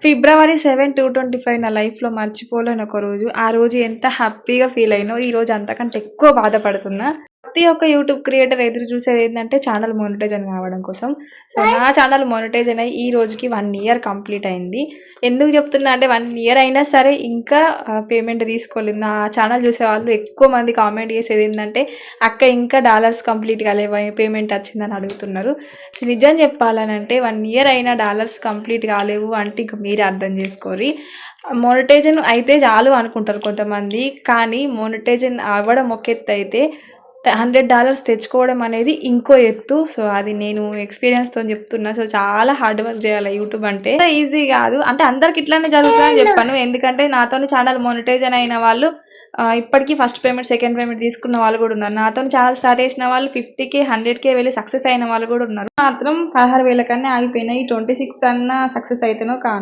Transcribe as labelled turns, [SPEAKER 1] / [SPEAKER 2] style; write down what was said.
[SPEAKER 1] February 7, 2025 నా లైఫ్‌లో మర్చిపోలేని ఒక రోజు. ఆ రోజు ఎంత హ్యాపీగా ఫీల్ అయినో, ఈరోజు అంతకంటే ఎక్కువ బాధపడుతున్నా. ప్రతి ఒక్క యూట్యూబ్ క్రియేటర్ ఎదురు చూసేదేంటంటే ఛానల్ మోనిటైజేషన్ కావడం కోసం. సో, నా ఛానల్ మోనిటైజేషన్ అయ్యి ఈ రోజుకి 1 ఇయర్ కంప్లీట్ అయింది. ఎందుకు చెప్తున్నా అంటే 1 ఇయర్ అయినా సరే ఇంకా పేమెంట్ తీసుకోలేదు. నా ఛానల్ చూసేవాళ్ళు ఎక్కువ మంది కామెంట్ చేసేదేంటంటే, "అక్క ఇంకా డాలర్స్ కంప్లీట్ కాలేవా? పేమెంట్ వచ్చిందని" అడుగుతున్నారు. నిజం చెప్పాలనంటే 1 ఇయర్ అయినా డాలర్స్ కంప్లీట్ కాలేవు అంటే ఇంక మీరే అర్థం చేసుకోర్రి. మోనిటైజేషన్ అయితే చాలు అనుకుంటారు కొంతమంది. కానీ మోనిటైజేషన్ అవ్వడం ఒక ఎత్తయితే $100 తెచ్చుకోవడం అనేది ఇంకో ఎత్తు. సో, అది నేను ఎక్స్‌పీరియన్స్‌తోని చెప్తున్నా. సో, చాలా హార్డ్ వర్క్ చేయాలి యూట్యూబ్ అంటే. ఈజీ కాదు. అంటే అందరికి ఇట్లనే జరుగుతదని చెప్పను. ఎందుకంటే నాతోని ఛానల్ మోనిటైజేషన్ అయిన వాళ్ళు ఇప్పటికి ఫస్ట్ పేమెంట్, సెకండ్ పేమెంట్ తీసుకున్న వాళ్ళు కూడా ఉన్నారు. నాతోని ఛానల్ స్టార్ట్ చేసిన వాళ్ళు 50K, 100K వెళ్ళి సక్సెస్ అయిన వాళ్ళు కూడా ఉన్నారు. మాత్రం 16,000 కన్నా ఆగిపోయినాయి. 26 అన్నా సక్సెస్ అయితేనో కాను.